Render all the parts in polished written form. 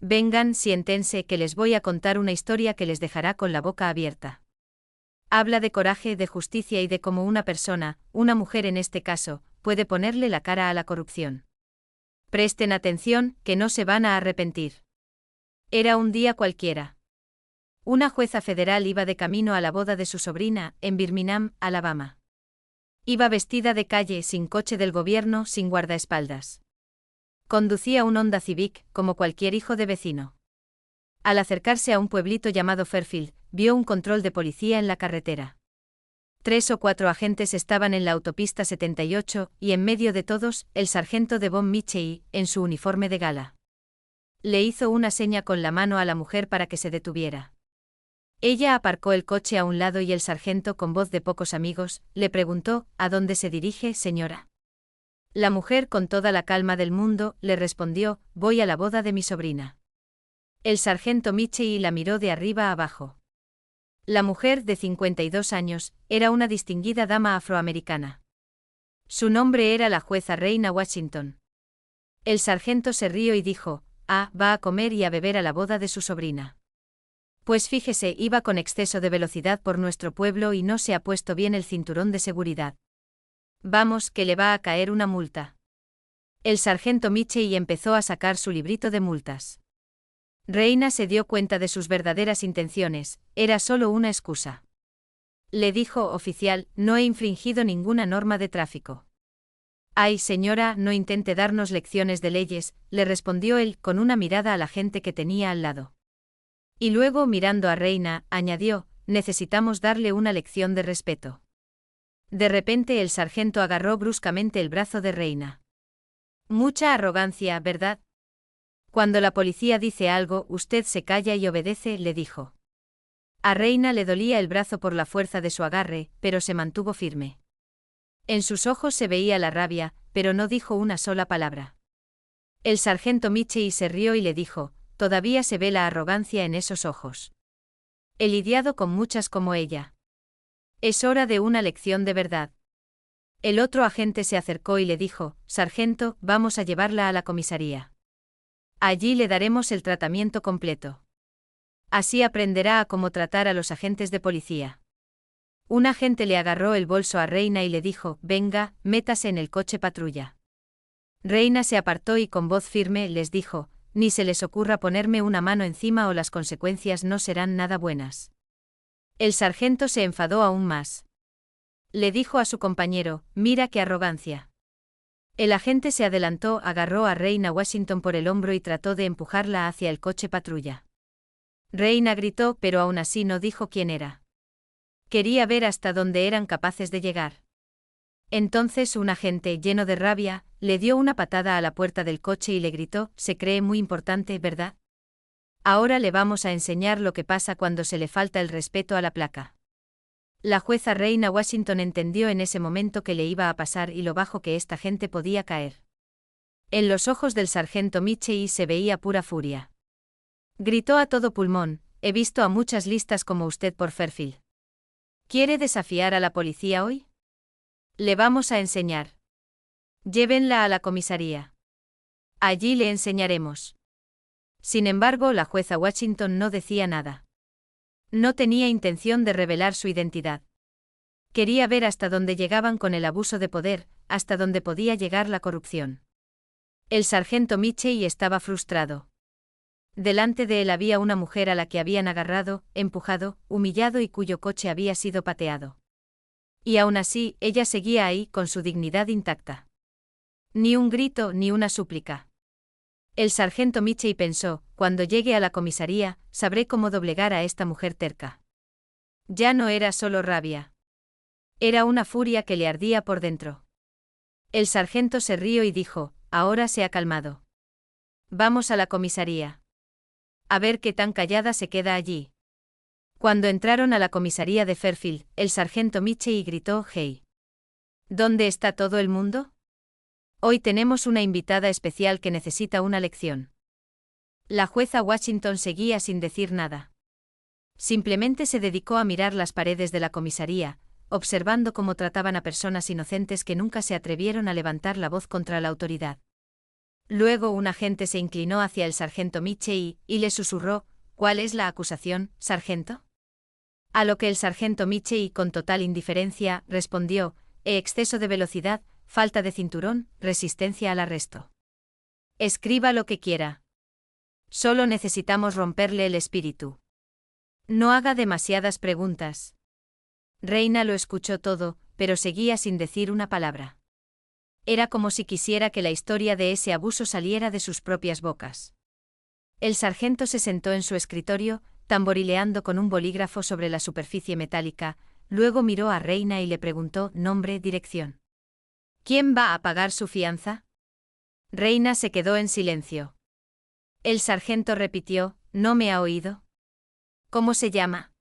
Vengan, siéntense, que les voy a contar una historia que les dejará con la boca abierta. Habla de coraje, de justicia y de cómo una persona, una mujer en este caso, puede ponerle la cara a la corrupción. Presten atención, que no se van a arrepentir. Era un día cualquiera. Una jueza federal iba de camino a la boda de su sobrina, en Birmingham, Alabama. Iba vestida de calle, sin coche del gobierno, sin guardaespaldas. Conducía un Honda Civic, como cualquier hijo de vecino. Al acercarse a un pueblito llamado Fairfield, vio un control de policía en la carretera. 3 o 4 agentes estaban en la autopista 78, y en medio de todos, el sargento Devon Mitchell, en su uniforme de gala. Le hizo una seña con la mano a la mujer para que se detuviera. Ella aparcó el coche a un lado y el sargento, con voz de pocos amigos, le preguntó: ¿A dónde se dirige, señora? La mujer, con toda la calma del mundo, le respondió: voy a la boda de mi sobrina. El sargento Mitchell la miró de arriba a abajo. La mujer, de 52 años, era una distinguida dama afroamericana. Su nombre era la jueza Reina Washington. El sargento se rió y dijo: va a comer y a beber a la boda de su sobrina. Pues fíjese, iba con exceso de velocidad por nuestro pueblo y no se ha puesto bien el cinturón de seguridad. Vamos, que le va a caer una multa. El sargento Mitchell empezó a sacar su librito de multas. Reina se dio cuenta de sus verdaderas intenciones, era solo una excusa. Le dijo: oficial, no he infringido ninguna norma de tráfico. Ay, señora, no intente darnos lecciones de leyes, le respondió él, con una mirada a la gente que tenía al lado. Y luego, mirando a Reina, añadió: necesitamos darle una lección de respeto. De repente el sargento agarró bruscamente el brazo de Reina. Mucha arrogancia, ¿verdad? Cuando la policía dice algo, usted se calla y obedece, le dijo. A Reina le dolía el brazo por la fuerza de su agarre, pero se mantuvo firme. En sus ojos se veía la rabia, pero no dijo una sola palabra. El sargento Mitchell se rió y le dijo: todavía se ve la arrogancia en esos ojos. He lidiado con muchas como ella. Es hora de una lección de verdad. El otro agente se acercó y le dijo: sargento, vamos a llevarla a la comisaría. Allí le daremos el tratamiento completo. Así aprenderá a cómo tratar a los agentes de policía. Un agente le agarró el bolso a Reina y le dijo: venga, métase en el coche patrulla. Reina se apartó y con voz firme les dijo: ni se les ocurra ponerme una mano encima o las consecuencias no serán nada buenas. El sargento se enfadó aún más. Le dijo a su compañero: mira qué arrogancia. El agente se adelantó, agarró a Reina Washington por el hombro y trató de empujarla hacia el coche patrulla. Reina gritó, pero aún así no dijo quién era. Quería ver hasta dónde eran capaces de llegar. Entonces un agente, lleno de rabia, le dio una patada a la puerta del coche y le gritó: se cree muy importante, ¿verdad? Ahora le vamos a enseñar lo que pasa cuando se le falta el respeto a la placa. La jueza Reina Washington entendió en ese momento qué le iba a pasar y lo bajo que esta gente podía caer. En los ojos del sargento Mitchell se veía pura furia. Gritó a todo pulmón: he visto a muchas listas como usted por Fairfield. ¿Quiere desafiar a la policía hoy? Le vamos a enseñar. Llévenla a la comisaría. Allí le enseñaremos. Sin embargo, la jueza Washington no decía nada. No tenía intención de revelar su identidad. Quería ver hasta dónde llegaban con el abuso de poder, hasta dónde podía llegar la corrupción. El sargento Mitchell estaba frustrado. Delante de él había una mujer a la que habían agarrado, empujado, humillado y cuyo coche había sido pateado. Y aún así, ella seguía ahí con su dignidad intacta. Ni un grito ni una súplica. El sargento Mitchell pensó: cuando llegue a la comisaría, sabré cómo doblegar a esta mujer terca. Ya no era solo rabia. Era una furia que le ardía por dentro. El sargento se rió y dijo: ahora se ha calmado. Vamos a la comisaría. A ver qué tan callada se queda allí. Cuando entraron a la comisaría de Fairfield, el sargento Mitchell gritó: hey. ¿Dónde está todo el mundo? Hoy tenemos una invitada especial que necesita una lección. La jueza Washington seguía sin decir nada. Simplemente se dedicó a mirar las paredes de la comisaría, observando cómo trataban a personas inocentes que nunca se atrevieron a levantar la voz contra la autoridad. Luego un agente se inclinó hacia el sargento Michei y le susurró: «¿Cuál es la acusación, sargento?». A lo que el sargento Michei, con total indiferencia, respondió: exceso de velocidad, falta de cinturón, resistencia al arresto. Escriba lo que quiera. Solo necesitamos romperle el espíritu. No haga demasiadas preguntas. Reina lo escuchó todo, pero seguía sin decir una palabra. Era como si quisiera que la historia de ese abuso saliera de sus propias bocas. El sargento se sentó en su escritorio, tamborileando con un bolígrafo sobre la superficie metálica, luego miró a Reina y le preguntó: nombre, dirección. ¿Quién va a pagar su fianza? Reina se quedó en silencio. El sargento repitió: ¿no me ha oído? ¿Cómo se llama?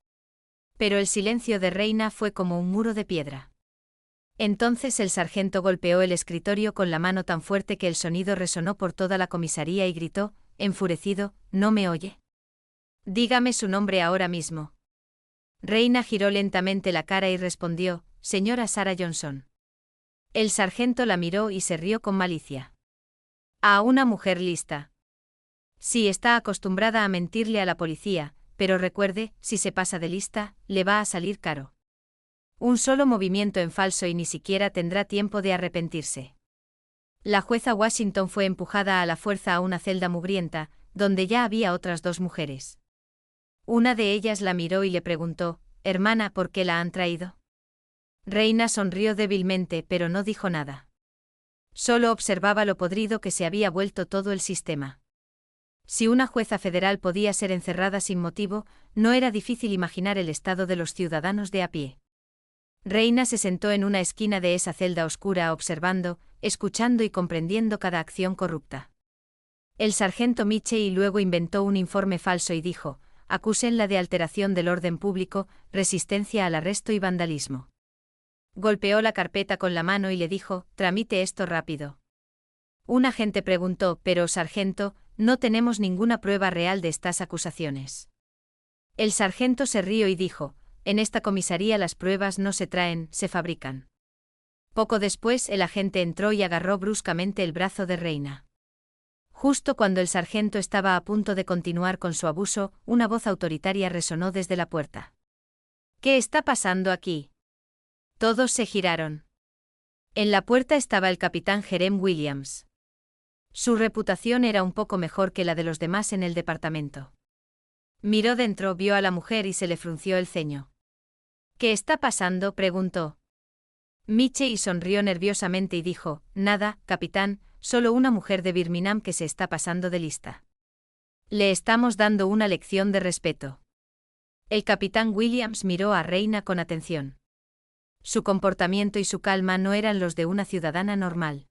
Pero el silencio de Reina fue como un muro de piedra. Entonces el sargento golpeó el escritorio con la mano tan fuerte que el sonido resonó por toda la comisaría y gritó, enfurecido: ¿no me oye? Dígame su nombre ahora mismo. Reina giró lentamente la cara y respondió: señora Sarah Johnson. El sargento la miró y se rió con malicia. A una mujer lista. Sí, está acostumbrada a mentirle a la policía, pero recuerde, si se pasa de lista, le va a salir caro. Un solo movimiento en falso y ni siquiera tendrá tiempo de arrepentirse. La jueza Washington fue empujada a la fuerza a una celda mugrienta, donde ya había otras dos mujeres. Una de ellas la miró y le preguntó: hermana, ¿por qué la han traído? Reina sonrió débilmente, pero no dijo nada. Solo observaba lo podrido que se había vuelto todo el sistema. Si una jueza federal podía ser encerrada sin motivo, no era difícil imaginar el estado de los ciudadanos de a pie. Reina se sentó en una esquina de esa celda oscura observando, escuchando y comprendiendo cada acción corrupta. El sargento Michei luego inventó un informe falso y dijo: acúsenla de alteración del orden público, resistencia al arresto y vandalismo. Golpeó la carpeta con la mano y le dijo: tramite esto rápido. Un agente preguntó: pero, sargento, no tenemos ninguna prueba real de estas acusaciones. El sargento se rió y dijo: en esta comisaría las pruebas no se traen, se fabrican. Poco después el agente entró y agarró bruscamente el brazo de Reina. Justo cuando el sargento estaba a punto de continuar con su abuso, una voz autoritaria resonó desde la puerta. ¿Qué está pasando aquí? Todos se giraron. En la puerta estaba el capitán Jerem Williams. Su reputación era un poco mejor que la de los demás en el departamento. Miró dentro, vio a la mujer y se le frunció el ceño. ¿Qué está pasando?, preguntó. Michei sonrió nerviosamente y dijo: nada, capitán, solo una mujer de Birmingham que se está pasando de lista. Le estamos dando una lección de respeto. El capitán Williams miró a Reina con atención. Su comportamiento y su calma no eran los de una ciudadana normal.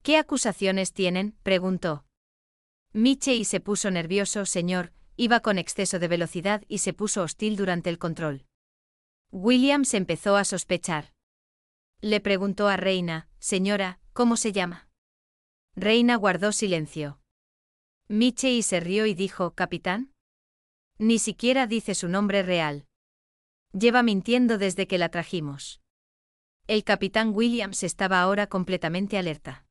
¿Qué acusaciones tienen?, preguntó. Michei se puso nervioso: señor, iba con exceso de velocidad y se puso hostil durante el control. Williams empezó a sospechar. Le preguntó a Reina: señora, ¿cómo se llama? Reina guardó silencio. Michei se rió y dijo: capitán. Ni siquiera dice su nombre real. Lleva mintiendo desde que la trajimos. El capitán Williams estaba ahora completamente alerta.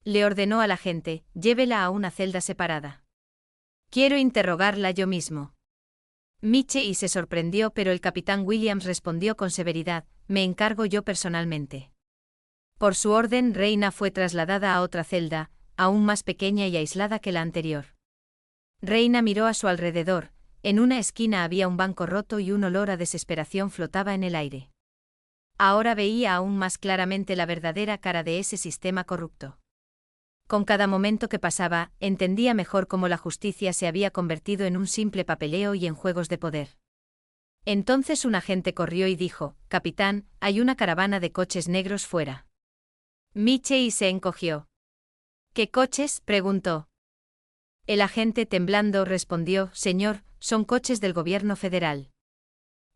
Le ordenó al agente: llévela a una celda separada. Quiero interrogarla yo mismo. Michei se sorprendió, pero el capitán Williams respondió con severidad: me encargo yo personalmente. Por su orden, Reina fue trasladada a otra celda, aún más pequeña y aislada que la anterior. Reina miró a su alrededor. En una esquina había un banco roto y un olor a desesperación flotaba en el aire. Ahora veía aún más claramente la verdadera cara de ese sistema corrupto. Con cada momento que pasaba, entendía mejor cómo la justicia se había convertido en un simple papeleo y en juegos de poder. Entonces un agente corrió y dijo: capitán, hay una caravana de coches negros fuera. Michei se encogió. ¿Qué coches?, preguntó. El agente, temblando, respondió: señor, son coches del gobierno federal.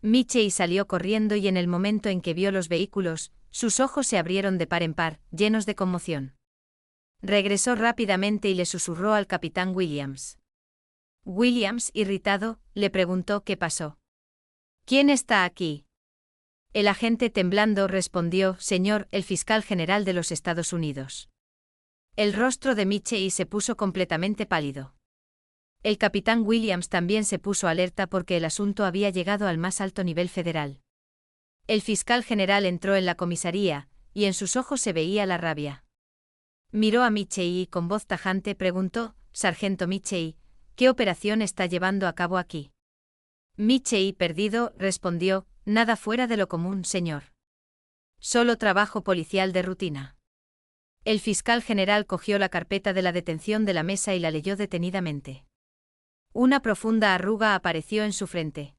Michei salió corriendo y en el momento en que vio los vehículos, sus ojos se abrieron de par en par, llenos de conmoción. Regresó rápidamente y le susurró al capitán Williams. Williams, irritado, le preguntó qué pasó. ¿Quién está aquí? El agente, temblando, respondió: señor, el fiscal general de los Estados Unidos. El rostro de Michei se puso completamente pálido. El capitán Williams también se puso alerta porque el asunto había llegado al más alto nivel federal. El fiscal general entró en la comisaría, y en sus ojos se veía la rabia. Miró a Michei y con voz tajante preguntó: «Sargento Michei, ¿qué operación está llevando a cabo aquí?» Michei, perdido, respondió: «Nada fuera de lo común, señor. Solo trabajo policial de rutina». El fiscal general cogió la carpeta de la detención de la mesa y la leyó detenidamente. Una profunda arruga apareció en su frente.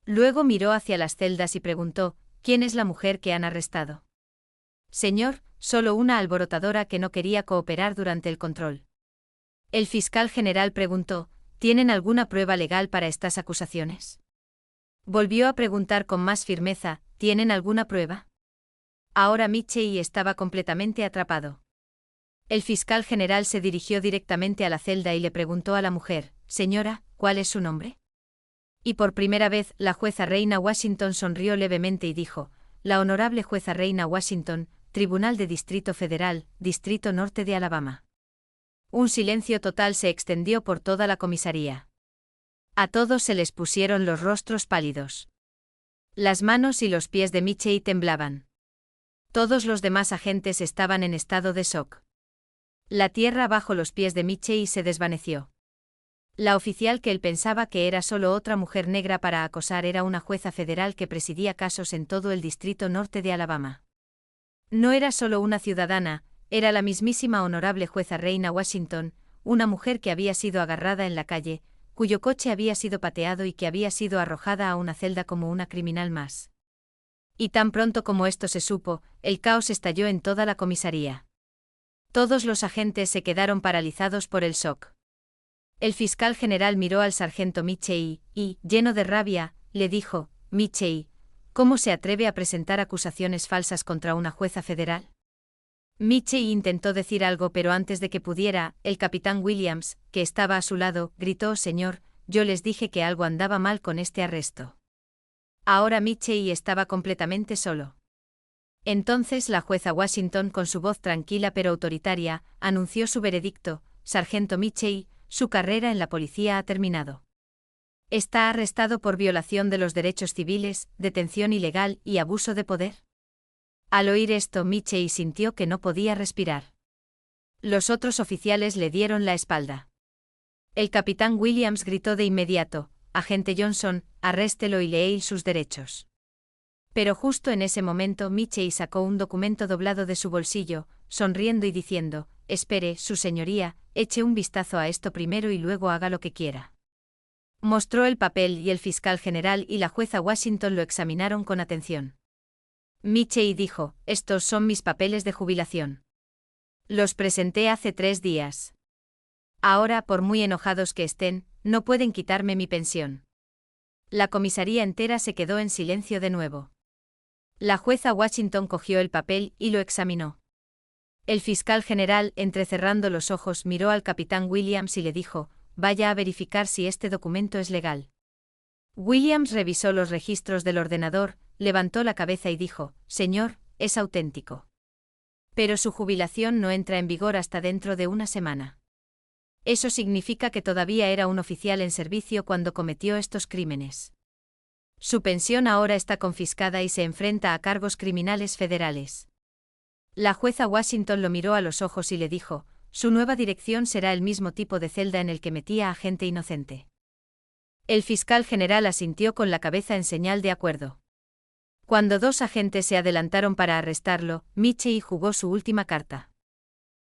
Luego miró hacia las celdas y preguntó: «¿Quién es la mujer que han arrestado?» «Señor, solo una alborotadora que no quería cooperar durante el control». El fiscal general preguntó: «¿Tienen alguna prueba legal para estas acusaciones?» Volvió a preguntar con más firmeza: «¿Tienen alguna prueba?» Ahora Michei estaba completamente atrapado. El fiscal general se dirigió directamente a la celda y le preguntó a la mujer: «Señora, ¿cuál es su nombre?» Y por primera vez, la jueza Reina Washington sonrió levemente y dijo: «La honorable jueza Reina Washington, Tribunal de Distrito Federal, Distrito Norte de Alabama». Un silencio total se extendió por toda la comisaría. A todos se les pusieron los rostros pálidos. Las manos y los pies de Michei temblaban. Todos los demás agentes estaban en estado de shock. La tierra bajo los pies de Michei se desvaneció. La oficial que él pensaba que era solo otra mujer negra para acosar era una jueza federal que presidía casos en todo el Distrito Norte de Alabama. No era solo una ciudadana, era la mismísima honorable jueza Reina Washington, una mujer que había sido agarrada en la calle, cuyo coche había sido pateado y que había sido arrojada a una celda como una criminal más. Y tan pronto como esto se supo, el caos estalló en toda la comisaría. Todos los agentes se quedaron paralizados por el shock. El fiscal general miró al sargento Michei y, lleno de rabia, le dijo: «Michei, ¿cómo se atreve a presentar acusaciones falsas contra una jueza federal?» Michei intentó decir algo, pero antes de que pudiera, el capitán Williams, que estaba a su lado, gritó: «Señor, yo les dije que algo andaba mal con este arresto». Ahora Michei estaba completamente solo. Entonces la jueza Washington, con su voz tranquila pero autoritaria, anunció su veredicto: «Sargento Michei, su carrera en la policía ha terminado. Está arrestado por violación de los derechos civiles, detención ilegal y abuso de poder». Al oír esto, Michei sintió que no podía respirar. Los otros oficiales le dieron la espalda. El capitán Williams gritó de inmediato: «Agente Johnson, arréstelo y léele sus derechos». Pero justo en ese momento Michei sacó un documento doblado de su bolsillo, sonriendo y diciendo: «Espere, su señoría, eche un vistazo a esto primero y luego haga lo que quiera». Mostró el papel y el fiscal general y la jueza Washington lo examinaron con atención. Michei dijo: «Estos son mis papeles de jubilación. Los presenté hace 3 días. Ahora, por muy enojados que estén, no pueden quitarme mi pensión». La comisaría entera se quedó en silencio de nuevo. La jueza Washington cogió el papel y lo examinó. El fiscal general, entrecerrando los ojos, miró al capitán Williams y le dijo: «Vaya a verificar si este documento es legal». Williams revisó los registros del ordenador, levantó la cabeza y dijo: «Señor, es auténtico. Pero su jubilación no entra en vigor hasta dentro de una semana. Eso significa que todavía era un oficial en servicio cuando cometió estos crímenes. Su pensión ahora está confiscada y se enfrenta a cargos criminales federales». La jueza Washington lo miró a los ojos y le dijo: «Su nueva dirección será el mismo tipo de celda en el que metía a gente inocente». El fiscal general asintió con la cabeza en señal de acuerdo. Cuando 2 agentes se adelantaron para arrestarlo, Michei jugó su última carta.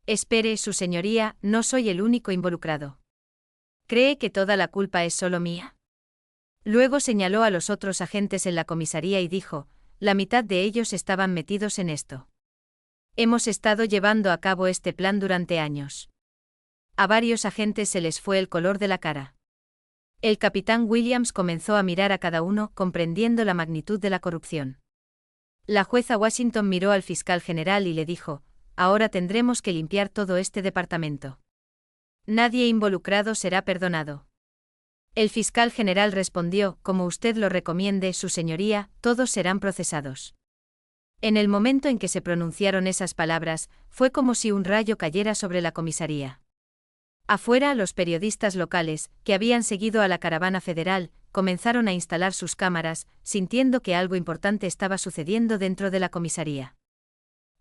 «Espere, su señoría, no soy el único involucrado. ¿Cree que toda la culpa es solo mía?». Luego señaló a los otros agentes en la comisaría y dijo: «La mitad de ellos estaban metidos en esto. Hemos estado llevando a cabo este plan durante años». A varios agentes se les fue el color de la cara. El capitán Williams comenzó a mirar a cada uno, comprendiendo la magnitud de la corrupción. La jueza Washington miró al fiscal general y le dijo: «Ahora tendremos que limpiar todo este departamento. Nadie involucrado será perdonado». El fiscal general respondió: «Como usted lo recomiende, su señoría, todos serán procesados». En el momento en que se pronunciaron esas palabras, fue como si un rayo cayera sobre la comisaría. Afuera, los periodistas locales, que habían seguido a la caravana federal, comenzaron a instalar sus cámaras, sintiendo que algo importante estaba sucediendo dentro de la comisaría.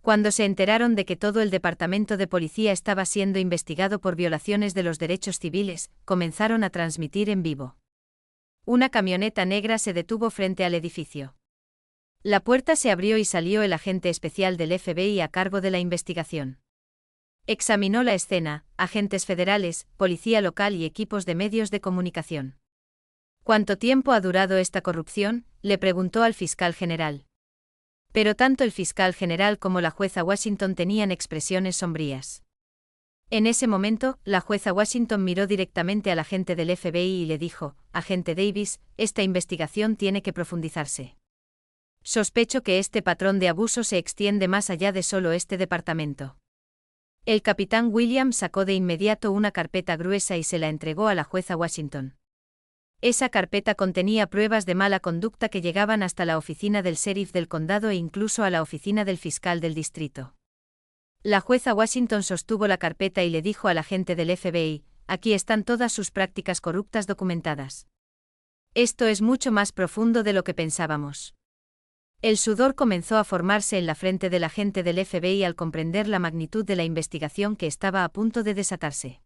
Cuando se enteraron de que todo el departamento de policía estaba siendo investigado por violaciones de los derechos civiles, comenzaron a transmitir en vivo. Una camioneta negra se detuvo frente al edificio. La puerta se abrió y salió el agente especial del FBI a cargo de la investigación. Examinó la escena, agentes federales, policía local y equipos de medios de comunicación. ¿Cuánto tiempo ha durado esta corrupción?, le preguntó al fiscal general. Pero tanto el fiscal general como la jueza Washington tenían expresiones sombrías. En ese momento, la jueza Washington miró directamente al agente del FBI y le dijo: «Agente Davis, esta investigación tiene que profundizarse. Sospecho que este patrón de abuso se extiende más allá de solo este departamento». El capitán Williams sacó de inmediato una carpeta gruesa y se la entregó a la jueza Washington. Esa carpeta contenía pruebas de mala conducta que llegaban hasta la oficina del sheriff del condado e incluso a la oficina del fiscal del distrito. La jueza Washington sostuvo la carpeta y le dijo al agente del FBI: «Aquí están todas sus prácticas corruptas documentadas. Esto es mucho más profundo de lo que pensábamos». El sudor comenzó a formarse en la frente del agente del FBI al comprender la magnitud de la investigación que estaba a punto de desatarse.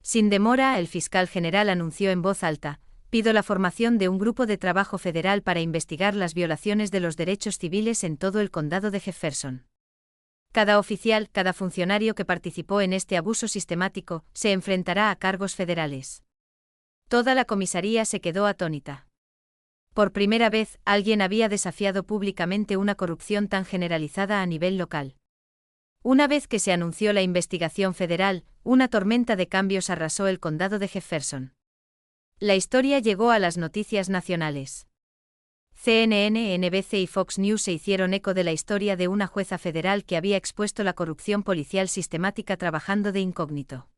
Sin demora, el fiscal general anunció en voz alta: «Pido la formación de un grupo de trabajo federal para investigar las violaciones de los derechos civiles en todo el condado de Jefferson. Cada oficial, cada funcionario que participó en este abuso sistemático, se enfrentará a cargos federales». Toda la comisaría se quedó atónita. Por primera vez, alguien había desafiado públicamente una corrupción tan generalizada a nivel local. Una vez que se anunció la investigación federal, una tormenta de cambios arrasó el condado de Jefferson. La historia llegó a las noticias nacionales. CNN, NBC y Fox News se hicieron eco de la historia de una jueza federal que había expuesto la corrupción policial sistemática trabajando de incógnito.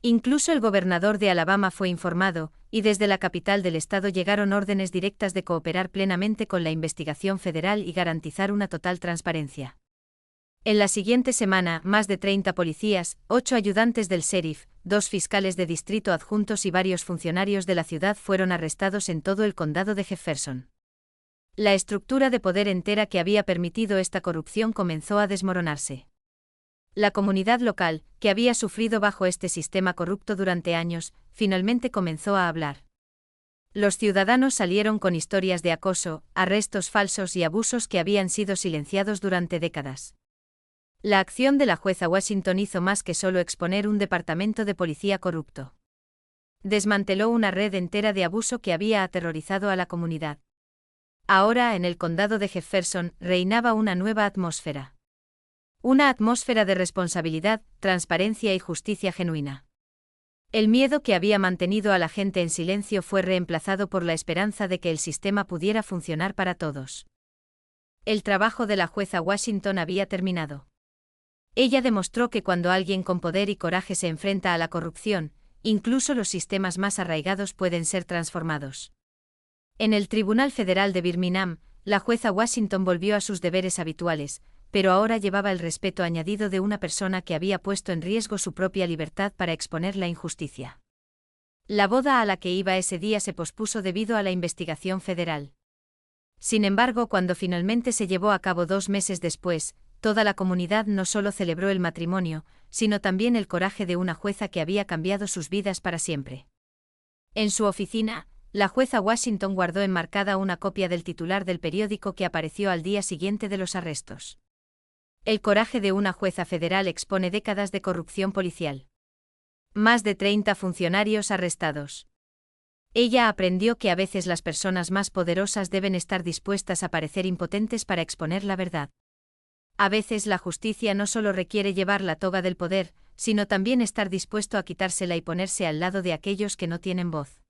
Incluso el gobernador de Alabama fue informado, y desde la capital del estado llegaron órdenes directas de cooperar plenamente con la investigación federal y garantizar una total transparencia. En la siguiente semana, más de 30 policías, 8 ayudantes del sheriff, 2 fiscales de distrito adjuntos y varios funcionarios de la ciudad fueron arrestados en todo el condado de Jefferson. La estructura de poder entera que había permitido esta corrupción comenzó a desmoronarse. La comunidad local, que había sufrido bajo este sistema corrupto durante años, finalmente comenzó a hablar. Los ciudadanos salieron con historias de acoso, arrestos falsos y abusos que habían sido silenciados durante décadas. La acción de la jueza Washington hizo más que solo exponer un departamento de policía corrupto. Desmanteló una red entera de abuso que había aterrorizado a la comunidad. Ahora, en el condado de Jefferson, reinaba una nueva atmósfera. Una atmósfera de responsabilidad, transparencia y justicia genuina. El miedo que había mantenido a la gente en silencio fue reemplazado por la esperanza de que el sistema pudiera funcionar para todos. El trabajo de la jueza Washington había terminado. Ella demostró que cuando alguien con poder y coraje se enfrenta a la corrupción, incluso los sistemas más arraigados pueden ser transformados. En el Tribunal Federal de Birmingham, la jueza Washington volvió a sus deberes habituales, pero ahora llevaba el respeto añadido de una persona que había puesto en riesgo su propia libertad para exponer la injusticia. La boda a la que iba ese día se pospuso debido a la investigación federal. Sin embargo, cuando finalmente se llevó a cabo 2 meses después, toda la comunidad no solo celebró el matrimonio, sino también el coraje de una jueza que había cambiado sus vidas para siempre. En su oficina, la jueza Washington guardó enmarcada una copia del titular del periódico que apareció al día siguiente de los arrestos. El coraje de una jueza federal expone décadas de corrupción policial. Más de 30 funcionarios arrestados. Ella aprendió que a veces las personas más poderosas deben estar dispuestas a parecer impotentes para exponer la verdad. A veces la justicia no solo requiere llevar la toga del poder, sino también estar dispuesto a quitársela y ponerse al lado de aquellos que no tienen voz.